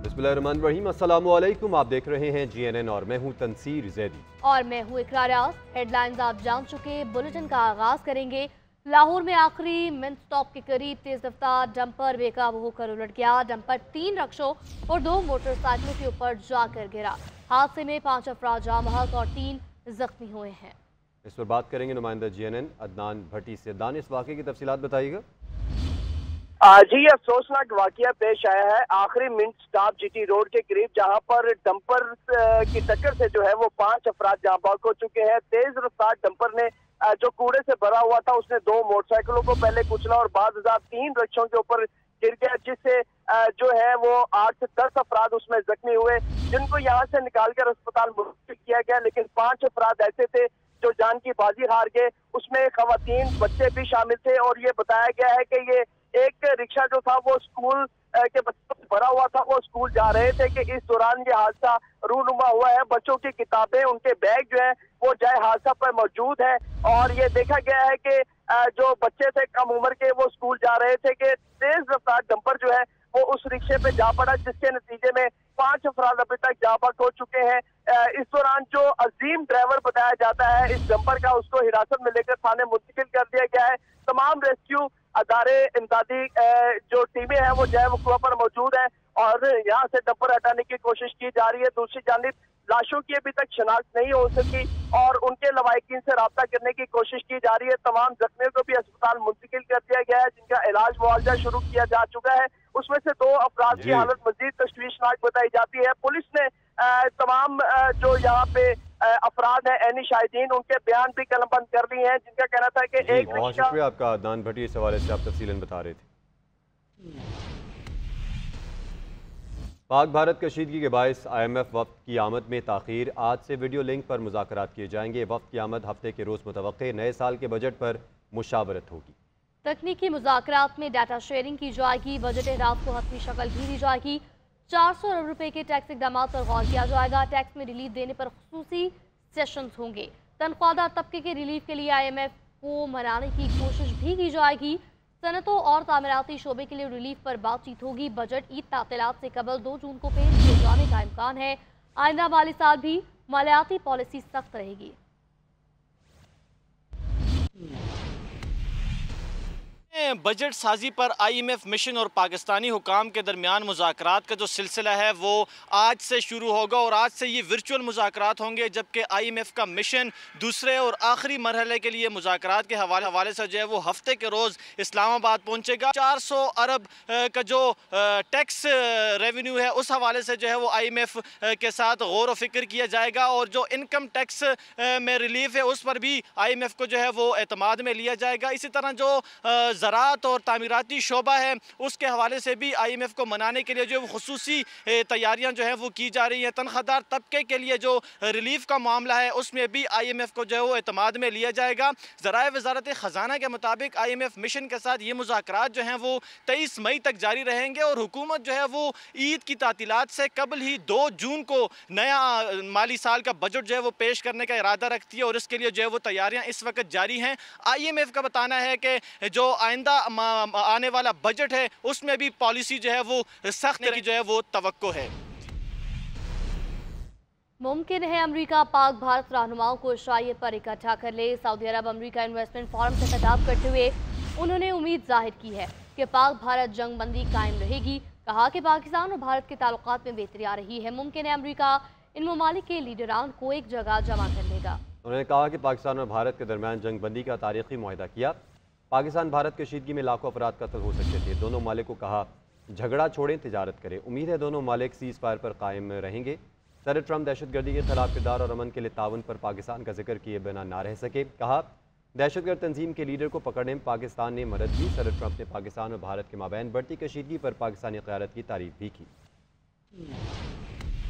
बिस्मिल्लाहिर्रहमानिर्रहीम, अस्सलामुअलैकुम। आप देख रहे हैं GNN और मैं हूं तनसीर जैदी। और मैं हूँ इकरार आस। हेडलाइंस आप जान चुके। बुलेटिन का आगाज करेंगे। लाहौर में आखिरी मिंट स्टॉप के करीब तेज रफ्तार डंपर बेकाबू होकर उलट गया। डंपर 3 रक्षों और 2 मोटरसाइकिलों के ऊपर जाकर गिरा। हादसे में 5 अफराद जाँ बहक और 3 जख्मी हुए हैं। इस पर बात करेंगे नुमाइंदा GNN अदनान भट्टी से। अदनान, इस वाक़े की तफसीलात बताइएगा। जी, ये अफसोसनाक वाकया पेश आया है आखिरी मिंट स्टॉप GT रोड के करीब, जहां पर डंपर की टक्कर से जो है वो 5 अफराद जाँ बाग हो चुके हैं। तेज रफ्तार डंपर ने जो कूड़े से भरा हुआ था उसने 2 मोटरसाइकिलों को पहले कुचला और बाद 3 रिक्शों के ऊपर गिर गया, जिससे जो है वो 8 से 10 अफराद उसमें जख्मी हुए, जिनको यहाँ से निकालकर अस्पताल मुंतकिल किया गया। लेकिन 5 अफराद ऐसे थे जो जान की बाजी हार गए, उसमें खवातीन बच्चे भी शामिल थे। और ये बताया गया है कि ये एक रिक्शा जो था वो स्कूल के बच्चों से भरा हुआ था, वो स्कूल जा रहे थे कि इस दौरान ये हादसा रूनुमा हुआ है। बच्चों की किताबें, उनके बैग जो है वो जाए हादसा पर मौजूद है। और ये देखा गया है कि जो बच्चे थे कम उम्र के, वो स्कूल जा रहे थे कि तेज रफ्तार डंपर जो है वो उस रिक्शे पे जा पड़ा, जिसके नतीजे में 5 अफराद अभी तक जाबाक हो चुके हैं। इस दौरान जो अजीम ड्राइवर बताया जाता है इस डंपर का, उसको हिरासत में लेकर थाने मुंतकिल कर दिया गया है। तमाम रेस्क्यू अदारे, इमदादी जो टीमें हैं वो जय वकुआ पर मौजूद है और यहाँ से डंपर हटाने की कोशिश की जा रही है। दूसरी जानिब लाशों की अभी तक शनाख्त नहीं हो सकी और उनके लवाहिकीन से रब्ता करने की कोशिश की जा रही है। तमाम जख्मियों को भी अस्पताल मुंतकिल कर दिया गया है, जिनका इलाज मुआवजा शुरू किया जा चुका है। उसमें से 2 अफराद की हालत मजीद तशवीशनाक बताई जाती है। पुलिस ने तमाम जो यहाँ पे अफराद है ऐनी शाहिदीन, उनके बयान भी कलमबंद कर लिए हैं, जिनका कहना था कि एक बहुत शुक्रिया आपका अदनान भट्टी, इस हवाले से आप तफसीलन बता रहे थे। पाक भारत कशीदगी के बायस IMF वफ्द की आमद में ताख़ीर। आज से वीडियो लिंक पर मुज़ाकरात किए जाएंगे। वफ्द की आमद हफ्ते के रोज़ मुतवक्के। नए साल के बजट पर मुशावरत होगी। तकनीकी मुज़ाकरात में डाटा शेयरिंग की जाएगी। बजट रात को हतमी शक्ल भी दी जाएगी। 400 अरब रुपए के टैक्स इकदाम पर गौर किया जाएगा। टैक्स में रिलीफ देने पर खुसूसी सेशंस होंगे। तनख्वाहदार तबके के रिलीफ के लिए IMF को मनाने की कोशिश भी की जाएगी। सनतों और तामीराती शोबे के लिए रिलीफ पर बातचीत होगी। बजट ईद तातीलात से कबल 2 जून को पेश किए जाने का इम्कान है। आइंदा माली साल भी मालियाती पॉलिसी सख्त रहेगी। बजट साजी पर IMF मिशन और पाकिस्तानी हुकाम के दरमियान मुज़ाकरात का जो सिलसिला है वो आज से शुरू होगा और आज से ये वर्चुअल मुज़ाकरात होंगे, जबकि IMF का मिशन दूसरे और आखिरी मरहले के लिए मुज़ाकरात के हवाले से जो है वो हफ्ते के रोज़ इस्लामाबाद पहुँचेगा। 400 अरब का जो टैक्स रेवेन्यू है उस हवाले से जो है वो IMF के साथ गौर व फिक्र किया जाएगा और जो इनकम टैक्स में रिलीफ है उस पर भी IMF को जो है वो एतमाद में लिया जाएगा। इसी तरह जो ज़राअत और तामीराती शोबा है उसके हवाले से भी IMF को मनाने के लिए जो है खुसूसी तैयारियां जो है वो की जा रही हैं। तनख्वाहदार तबके के लिए जो रिलीफ का मामला है उसमें भी IMF को जो है वो एतमाद में लिया जाएगा। ज़राए वज़ारत ख़जाना के मुताबिक IMF मिशन के साथ ये मुज़ाकरात जो हैं वो 23 मई तक जारी रहेंगे और हुकूमत जो है वो ईद की तातीलात से कबल ही 2 जून को नया माली साल का बजट जो है वो पेश करने का इरादा रखती है और इसके लिए जो है वो तैयारियाँ इस वक्त जारी हैं। IMF का बताना है कि जो आइंदा आने वाला बजट है उसमें भी पॉलिसी जो है वो सख्त की जो है वो तवक्को है। मुमकिन है अमेरिका पाक भारत रहनुमाओं को शायद पर इकट्ठा कर ले। सऊदी अरब अमेरिका इन्वेस्टमेंट फोरम से खिताब करते हुए उन्होंने उम्मीद जाहिर की है कि पाक भारत जंग बंदी कायम रहेगी। कहा कि पाकिस्तान और भारत के ताल्लुकात में बेहतरी आ रही है। मुमकिन है अमेरिका इन ममालिक के लीडरान को एक जगह जमा कर लेगा। उन्होंने कहा कि पाकिस्तान और भारत के दरमियान जंग बंदी का तारीखी मुआहदा किया। पाकिस्तान भारत कशीदगी में लाखों अफराद कत्ल हो सकते थे। दोनों ममालिक को कहा झगड़ा छोड़ें, तिजारत करें। उम्मीद है दोनों ममालिक सीज़ फायर पर कायम रहेंगे। सदर ट्रंप दहशतगर्दी के खिलाफ किरदार और अमन के लिए ताउन पर पाकिस्तान का जिक्र किए बिना ना रह सके। कहा दहशतगर्द तंजीम के लीडर को पकड़ने में पाकिस्तान ने मदद की। सदर ट्रंप ने पाकिस्तान और भारत के माबैन बढ़ती कशीदगी पर पाकिस्तानी क़यादत की तारीफ भी की।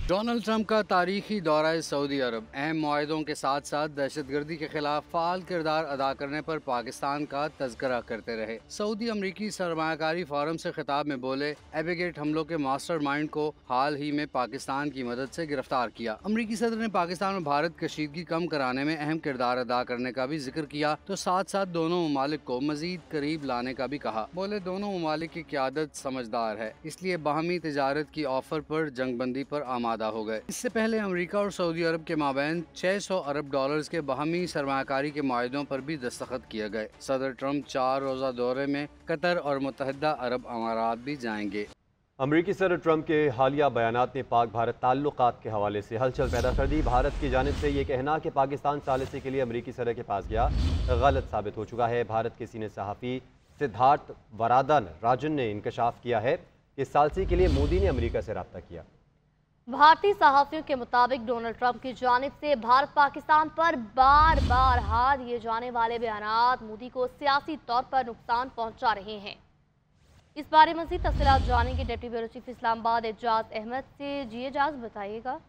डोनाल्ड ट्रंप का तारीखी दौरा सऊदी अरब अहम मुआहदों के साथ साथ दहशतगर्दी के खिलाफ फाल किरदार अदा करने पर पाकिस्तान का तज़किरा करते रहे। सऊदी अमरीकी सरमायाकारी फोरम से खिताब में बोले, एबेगेट हमलों के मास्टरमाइंड को हाल ही में पाकिस्तान की मदद से गिरफ्तार किया। अमरीकी सदर ने पाकिस्तान में भारत कशीदगी कम कराने में अहम किरदार अदा करने का भी जिक्र किया, तो साथ साथ दोनों ममालिक को मजीद करीब लाने का भी कहा। बोले, दोनों ममालिक की क़यादत समझदार है, इसलिए बाहमी तिजारत की ऑफर पर जंगबंदी पर आमादा हो गए। इससे पहले अमेरिका और सऊदी अरब के माबैन 600 अरब डॉलर्स के बाहमी सरमायाकारी के मुआहदों पर भी दस्तखत किए गए। सदर ट्रंप 4 रोज़ा दौरे में कतर और मुत्तहिदा अरब अमारात भी जाएंगे। अमरीकी सदर ट्रंप के हालिया बयानात ने पाक भारत ताल्लुकात के हवाले से हलचल पैदा कर दी। भारत की जानिब से ये कहना कि पाकिस्तान सालिसी के लिए अमरीकी सदर के पास गया गलत साबित हो चुका है। भारत के सीनियर सहाफ़ी सिद्धार्थ वरादन राजन ने इंकशाफ किया है कि सालसी के लिए मोदी ने अमरीका से रब्ता किया। भारतीय सहाफ़ियों के मुताबिक डोनाल्ड ट्रंप की जानिब से भारत पाकिस्तान पर बार बार हार दिए जाने वाले बयानात मोदी को सियासी तौर पर नुकसान पहुंचा रहे हैं। इस बारे मज़ीद तफसीलात जानेंगे deputy bureau chief Islamabad Ejaz Ahmed से। जी एजाज, बताइएगा।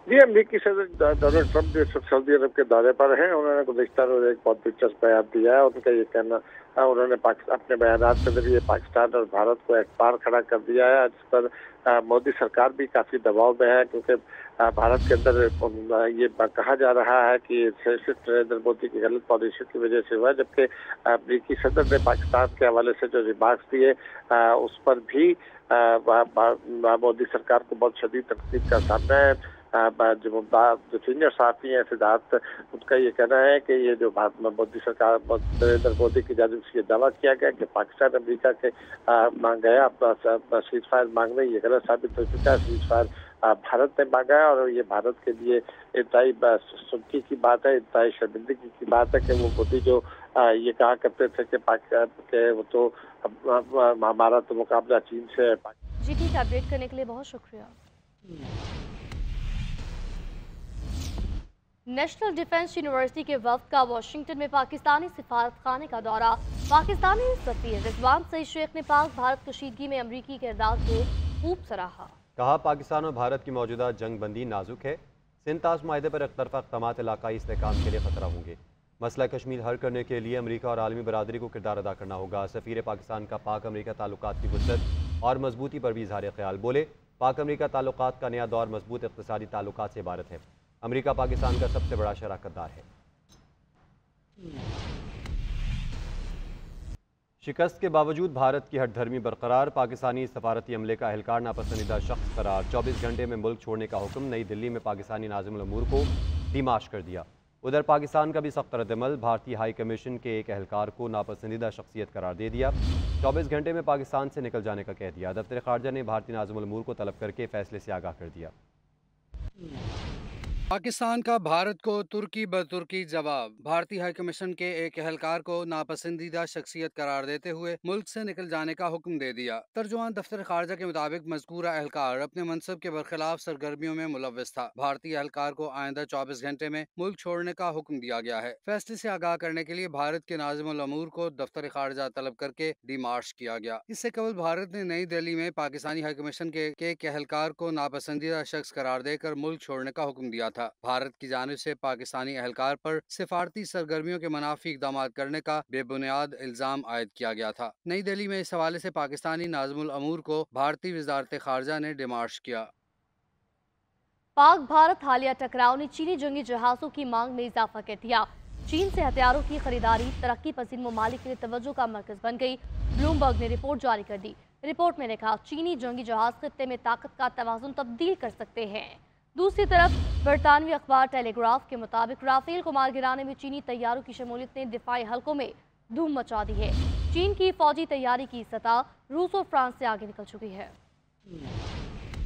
जी, अमरीकी सदर डोनाल्ड ट्रंप जो सऊदी अरब के दौरे पर हैं, उन्होंने गुज़िश्ता रोज़ एक बहुत दिलचस्प बयान दिया है। उनका ये कहना, उन्होंने अपने बयानात के जरिए पाकिस्तान और भारत को एक बार खड़ा कर दिया है, जिस पर मोदी सरकार भी काफ़ी दबाव में है, क्योंकि भारत के अंदर ये कहा जा रहा है कि सिर्फ नरेंद्र मोदी की गलत पॉलिसी की वजह से हुआ, जबकि अमरीकी सदर ने पाकिस्तान के हवाले से जो रिमार्क्स दिए उस पर भी मोदी सरकार को बहुत शदीद तनकीद का सामना है। जो सीनियर सहाफ़ी हैं सिद्धार्थ, उनका ये कहना है कि ये जो मोदी सरकार नरेंद्र मोदी की जानिब से ये दावा किया गया कि पाकिस्तान अमेरिका के मांग गया अपना सीज फायर मांगने, ये गलत साबित हो चुका है। सीज फायर भारत ने मांगा है और ये भारत के लिए इंतहाई सुर्खी की बात है, इंतहाई शर्मिंदगी की बात है कि वो मोदी जो ये कहा करते थे कि पाकिस्तान के वो तो हमारा तो मुकाबला चीन से है। जी ठीक है, अपडेट करने के लिए बहुत शुक्रिया। नेशनल डिफेंस यूनिवर्सिटी के वफ्द का वाशिंगटन में पाकिस्तानी सिफारत खाने का दौरा। पाकिस्तानी सफीर रिजवान सईद शेख ने पाक भारत कशीदगी में अमरीकी किरदार को खूब सराहा। कहा, पाकिस्तान और भारत की मौजूदा जंग बंदी नाजुक है। सिंध-ताश माहदे पर एकतरफा इक़दामात इलाकाई इस्तेहकाम के लिए खतरा होंगे। मसला कश्मीर हल करने के लिए अमरीका और आलमी बरादरी को किरदार अदा करना होगा। सफीर पाकिस्तान का पाक अमरीका ताल्लुकात की वुसअत और मजबूती पर भी इजहार ख्याल। बोले, पाक अमरीका ताल्लुकात का नया दौर मजबूत इक़्तिसादी ताल्लुकात से इबारत है। अमरीका पाकिस्तान का सबसे बड़ा शराकतदार है। शिकस्त के बावजूद भारत की हठधर्मी बरकरार। पाकिस्तानी सफारती अमले का एहलकार नापसंदीदा शख्स करार। 24 घंटे में मुल्क छोड़ने का हुक्म। नई दिल्ली में पाकिस्तानी नाज़िमुल अमूर को डिमाश कर दिया। उधर पाकिस्तान का भी सख्त रद्दअमल। भारतीय हाई कमीशन के एक एहलकार को नापसंदीदा शख्सियत करार दे दिया। 24 घंटे में पाकिस्तान से निकल जाने का कह दिया। दफ्तर खारजा ने भारतीय नाज़िमुल अमूर को तलब करके फैसले से आगाह कर दिया। पाकिस्तान का भारत को तुर्की ब तुर्की जवाब। भारतीय हाई कमीशन के एक एहलकार को नापसंदीदा शख्सियत करार देते हुए मुल्क से निकल जाने का हुक्म दे दिया। तर्जुमान दफ्तर खारजा के मुताबिक मज़कूरा एहलकार अपने मनसब के बरखिलाफ सरगर्मियों में मुलव्वस था। भारतीय एहलकार को आइंदा 24 घंटे में मुल्क छोड़ने का हुक्म दिया गया है। फैसले से आगाह करने के लिए भारत के नाज़िमुल अमूर को दफ्तर खारजा तलब करके डिमार्श किया गया। इससे कबल भारत ने नई दिल्ली में पाकिस्तानी हाई कमीशन के एक एहलकार को नापसंदीदा शख्स करार देकर मुल्क छोड़ने का हुक्म दिया था। भारत की जानिब से पाकिस्तानी एहलकार पर सिफारती सरगर्मियों के मुनाफी इक़दामात करने का बेबुनियाद इल्जाम आयद किया गया था। नई दिल्ली में इस हवाले से पाकिस्तानी नाज़िमुल अमूर को भारतीय वज़ारत खारजा ने डिमार्श किया। पाक भारत हालिया टकराव ने चीनी जंगी जहाजों की मांग में इजाफा कर दिया। चीन से हथियारों की खरीदारी तरक्की पसीन ममालिक के लिए तवज्जो का मरकज बन गई। ब्लूमबर्ग ने रिपोर्ट जारी कर दी। रिपोर्ट में लिखा, चीनी जंगी जहाज खित्ते में ताकत का तवाज़ुन तब्दील कर सकते हैं। दूसरी तरफ बरतानवी अखबार टेलीग्राफ के मुताबिक राफेल को मार गिराने में चीनी तैयारों की शमूलियत ने दिफाई हलकों में धूम मचा दी है। चीन की फौजी तैयारी की सतह रूस और फ्रांस से आगे निकल चुकी है।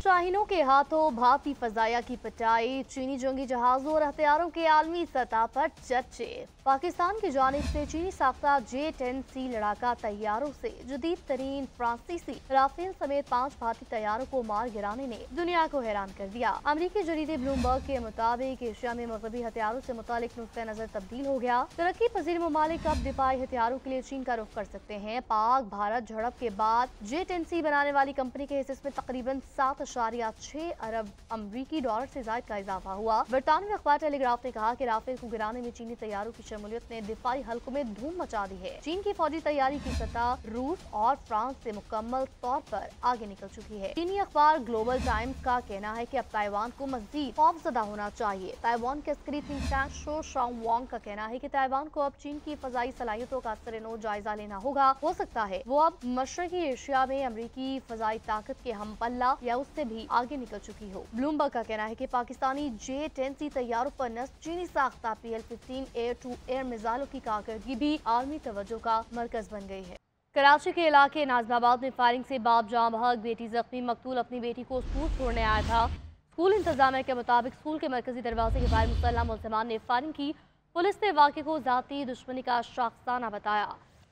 शाहीनों के हाथों भारतीय फजाया की पिटाई। चीनी जंगी जहाजों और हथियारों के आलमी सतह पर चर्चे। पाकिस्तान की जानिब से चीनी साख्ता J-10C लड़ाका तैयारों से जदीद तरीन फ्रांसीसी राफेल समेत 5 भारतीय तैयारों को मार गिराने ने दुनिया को हैरान कर दिया। अमरीकी जरीदे ब्लूमबर्ग के मुताबिक एशिया में मगरबी हथियारों से मुतालिक नुक्ता नजर तब्दील हो गया। तरक्की पजीर ममालिक अब दिफाई हथियारों के लिए चीन का रुख कर सकते हैं। पाक भारत झड़प के बाद J-10C बनाने वाली कंपनी के हिस्से में तकरीबन 7 $3.6 अरब अमरीकी डॉलर से ज्यादा का इजाफा हुआ। बरतानवी अखबार टेलीग्राफ ने कहा कि राफेल को गिराने में चीनी तैयारों की शमूलियत ने दिफाई हल्कों में धूम मचा दी है। चीन की फौजी तैयारी की सतह रूस और फ्रांस से मुकम्मल तौर पर आगे निकल चुकी है। चीनी अखबार ग्लोबल टाइम्स का कहना है कि अब ताइवान को मजीद खौफजदा होना चाहिए। ताइवान के अस्करी थिंक टैंक शो शांग वांग का कहना है कि ताइवान को अब चीन की फजाई सलाहियतों का असर-ए-नौ जायजा लेना होगा। हो सकता है वो अब मशरकी एशिया में अमरीकी फजाई ताकत के हम पल्ला या उससे भी आगे निकल चुकी हो। ब्लूमबर्ग का कहना है कि पाकिस्तानी J-10C तैयारों पर नस्ब चीनी साख्ता PL-15 एयर टू एयर मिसाइलों की कारकर्दगी भी आलमी तवज्जो का मरकज बन गई है। कराची के इलाके नाजमाबाद में फायरिंग से बाप जाँ बहक, बेटी जख्मी। मकतूल अपनी बेटी को स्कूल छोड़ने आया था। स्कूल इंतजामिया के मुताबिक स्कूल के मरकजी दरवाजे के बाहर मुसल्लह मुल्ज़िमान ने फायरिंग की। पुलिस ने वाक़े को ज़ाती दुश्मनी का शाखसाना बताया।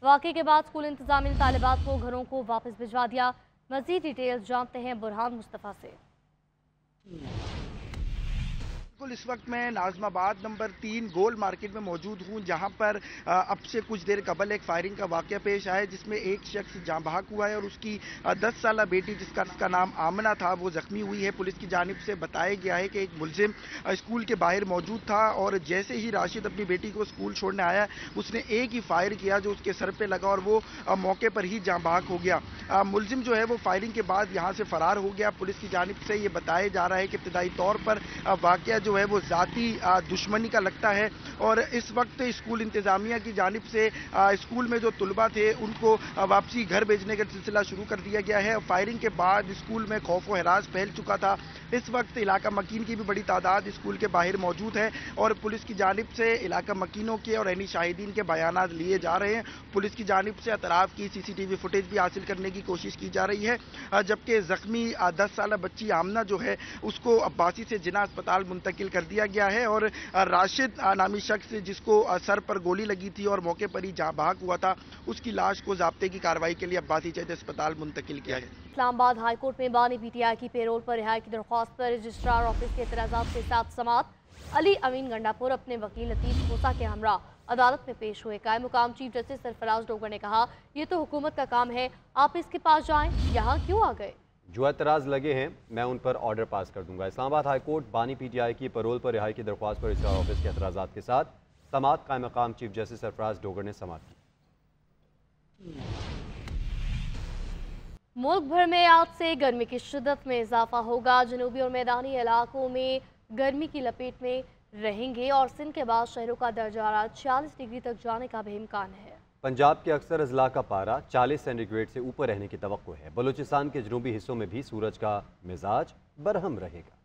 वाक़े के बाद स्कूल इंतजामिया ने तालिबात को घरों को वापस भिजवा दिया। मज़ीद डिटेल्स जानते हैं बुरहान मुस्तफ़ा से। इस वक्त मैं नाजमाबाद नंबर 3 गोल मार्केट में मौजूद हूं, जहां पर अब से कुछ देर कबल एक फायरिंग का वाकया पेश आया जिसमें एक शख्स जाँ बहक हुआ है और उसकी 10 साला बेटी जिसका नाम आमना था वो जख्मी हुई है। पुलिस की जानिब से बताया गया है कि एक मुलजिम स्कूल के बाहर मौजूद था और जैसे ही राशिद अपनी बेटी को स्कूल छोड़ने आया उसने एक ही फायर किया जो उसके सर पर लगा और वो मौके पर ही जाँ बहक हो गया। मुलजिम जो है वो फायरिंग के बाद यहाँ से फरार हो गया। पुलिस की जानिब से ये बताया जा रहा है कि इब्तदाई तौर पर वाकया जो है वो जाती दुश्मनी का लगता है और इस वक्त स्कूल इंतजामिया की जानिब से स्कूल में जो तुलबा थे उनको वापसी घर भेजने का सिलसिला शुरू कर दिया गया है। फायरिंग के बाद स्कूल में खौफ व हरास फैल चुका था। इस वक्त इलाका मकीन की भी बड़ी तादाद स्कूल के बाहर मौजूद है और पुलिस की जानिब से इलाका मकीनों के और ऐनी शाहिदीन के बयानात लिए जा रहे हैं। पुलिस की जानिब से अतराफ की CCTV फुटेज भी हासिल करने की कोशिश की जा रही है, जबकि जख्मी 10 साला बच्ची आमना जो है उसको अब्बासी से जिना अस्पताल मुंतकिल कर दिया गया है और राशिद नामी शख्स जिसको सर पर गोली लगी थी और मौके पर ही जाँ बहक हुआ था उसकी लाश को ज़ाब्ते की कार्रवाई के लिए अब्बासी चेत अस्पताल मुंतकिल किया है। इस्लामाबाद हाईकोर्ट में बानी PTI की पेरोल पर रिहाई की दरख्वास्त पर रजिस्ट्रार ऑफिस के एतराज़ात के साथ समात। अली अमीन गंडापुर अपने वकील लतीफ खोसा के हमरा अदालत में पेश हुए। कायम मुकाम चीफ जस्टिस सरफराज डोगर ने कहा, ये तो हुकूमत का काम है, आप इसके पास जाएं, यहाँ क्यों आ गए? जो एतराज़ लगे हैं मैं उन पर ऑर्डर पास कर दूंगा। इस्लामाबाद हाईकोर्ट बानी PTI की पैरोल पर रिहाई की दरख्वास्त पर रजिस्ट्रार ऑफिस के एतराज़ात के साथ समात। कायम मकाम चीफ जस्टिस सरफराज डोगर ने समात की। मुल्क भर में आज से गर्मी की शिद्दत में इजाफा होगा। जनूबी और मैदानी इलाकों में गर्मी की लपेट में रहेंगे और सिंध के बाद शहरों का दर्जा हरारत 46 डिग्री तक जाने का भी इम्कान है। पंजाब के अक्सर अजला का पारा 40 सेंटीग्रेड से ऊपर रहने की तवक्को है। बलूचिस्तान के जनूबी हिस्सों में भी सूरज का मिजाज बरहम रहेगा।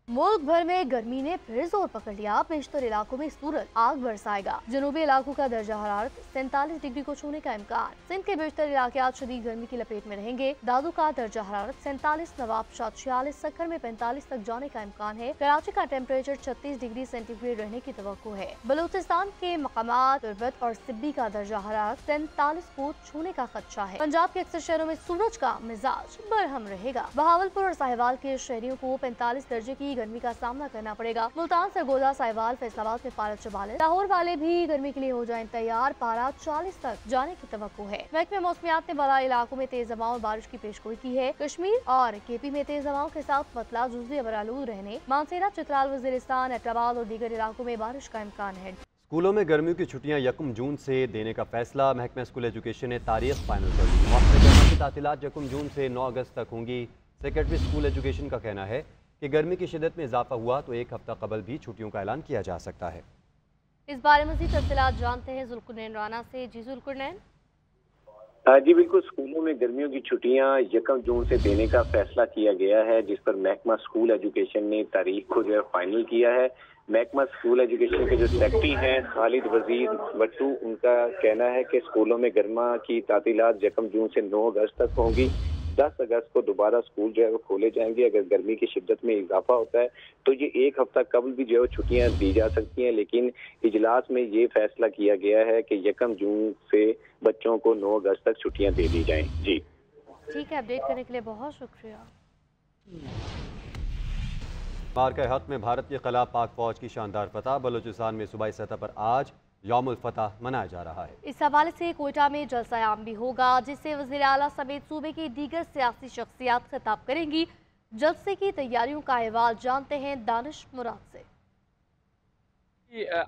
मुल्क भर में गर्मी ने फिर जोर पकड़ लिया। बेशतर इलाकों में सूरज आग बरसाएगा। जनूबी इलाकों का दर्जा हरारत 47 डिग्री को छूने का इम्कान। सिंध के बेशतर इलाके आज शदीद गर्मी की लपेट में रहेंगे। दादू का दर्जा हरारत 47, नवाबशाह 46, सक्कर में 45 तक जाने का इम्कान है। कराची का टेम्परेचर 36 डिग्री सेंटीग्रेड रहने की तवक्को है। बलूचिस्तान के मकामात तुर्बत और सिब्बी का दर्जा हरारत 43 को छूने का खदशा है। पंजाब के अक्सर शहरों में सूरज का मिजाज बरहम रहेगा। बहावलपुर और साहिवाल के शहरियों को 45 दर्जे की गर्मी का सामना करना पड़ेगा। मुल्तान, सरगोदा, साहिवाल, फैसलाबाद में पारा 44। लाहौर वाले भी गर्मी के लिए हो जाएं तैयार। पारा 40 तक जाने की तवक्को है। महकमे मौसमियात ने बड़ा इलाकों में तेज हवाओं और बारिश की पेशगोई की है। कश्मीर और KP में तेज हवाओं के साथ मतला जुज़वी अबरालूद रहने। मानसेरा, चित्राल, वजीरिस्तान, एबटाबाद और दीगर इलाकों में बारिश का इम्कान है। स्कूलों में गर्मियों की छुट्टियां 1 जून से देने का फैसला। महकमा स्कूल एजुकेशन ने तारीख फाइनल कर दी। मौसम गर्मी की तातीलात 1 जून से 9 अगस्त तक होंगी। सेक्रेटरी स्कूल एजुकेशन का कहना है कि गर्मी की शिद्दत में इजाफा हुआ तो 1 हफ्ता कबल भी छुट्टियों का ऐलान किया जा सकता है। इस बारे में मज़ीद तफसीलात जानते हैं जुल्कुरनैन राना से। जी जुल्कुरनैन। जी बिल्कुल, स्कूलों में गर्मियों की छुट्टियां 1 जून से देने का फैसला किया गया है, जिस पर महकमा स्कूल एजुकेशन ने तारीख को जो है फाइनल किया है। महकमा स्कूल एजुकेशन के जो सेक्रेटरी हैं खालिद वजीर भट्टू, उनका कहना है कि स्कूलों में गर्मा की तातीलात 1 जून से 9 अगस्त तक होंगी। 10 अगस्त को दोबारा स्कूल जो है वो खोले जाएंगे। अगर गर्मी की शिद्दत में इजाफा होता है तो ये 1 हफ्ता कबल भी जो है छुट्टियां दी जा सकती हैं, लेकिन इजलास में ये फैसला किया गया है कि 1 जून से बच्चों को 9 अगस्त तक छुट्टियां दे दी जाएं। जी ठीक है, अपडेट करने के लिए बहुत शुक्रिया। मार्का हक में भारत के खिलाफ पाक फौज की शानदार फतह। बलूचिस्तान में सूबाई सतह पर आज यौमुल फतह मनाया जा रहा है। इस हवाले से कोयटा में जलसा आम भी होगा, जिससे वज़ीर आला समेत सूबे की दीगर सियासी शख्सियात खिताब करेंगी। जलसे की तैयारियों का अहवाल जानते हैं दानिश मुराद से।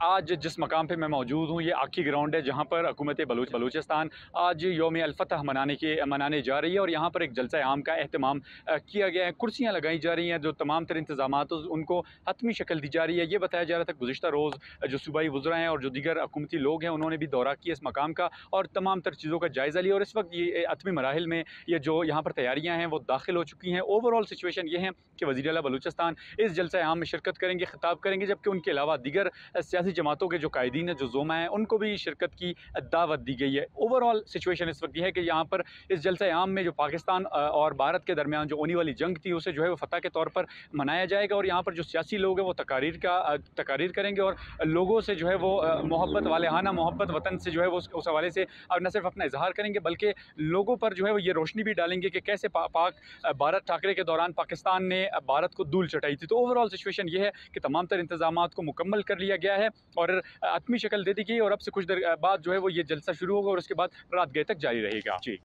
आज जिस मकाम पे मैं मौजूद हूँ, ये आखी ग्राउंड है जहाँ पर हुकूमत बलूचिस्तान आज यौम अल-फतह मनाने जा रही है और यहाँ पर एक जलसा आम का एहतमाम किया गया है। कुर्सियाँ लगाई जा रही हैं, जो तमाम तर इंतजामात उनको हतमी शक्ल दी जा रही है। ये बताया जा रहा था गुज़िश्ता रोज़ जो सूबाई वज़रा हैं और जो दीगर हुकूमती लोग हैं, उन्होंने भी दौरा किया इस मकाम का और तमाम तर चीज़ों का जायज़ा लिया और इस वक्त ये हतमी मराहिल में ये जो यहाँ पर तैयारियाँ हैं वो दाखिल हो चुकी हैं। ओवरऑल सिचुएशन ये है कि वज़ीर आला बलूचिस्तान इस जलसा आम में शिरकत करेंगे, खिताब करेंगे, जबकि उनके अलावा दीगर सियासी जमातों के जो कायदीन है, जो ज़ोमा हैं, उनको भी शिरकत की दावत दी गई है। ओवरऑल सिचुएशन इस वक्त ये है कि यहाँ पर इस जलसा आम में जो पाकिस्तान और भारत के दरमियान जो होने वाली जंग थी उसे जो है वो फतह के तौर पर मनाया जाएगा और यहाँ पर जो सियासी लोग हैं वो तकारीर करेंगे और लोगों से जो है वो मोहब्बत वालेहाना मोहब्बत वतन से जो है वो उस हवाले से न सिर्फ अपना इजहार करेंगे बल्कि लोगों पर जो है वो ये रोशनी भी डालेंगे कि कैसे पाक भारत ठाकरे के दौरान पाकिस्तान ने भारत को धूल चटाई थी। तो ओवरऑल सिचुएशन ये है कि तमाम तर इंतजामात को मुकम्मल कर लिया गया है और आत्मी शक्ल दे दी गई और अब से कुछ देर बाद जो है वो ये जलसा शुरू होगा और उसके बाद रात गए तक जारी रहेगा। जी।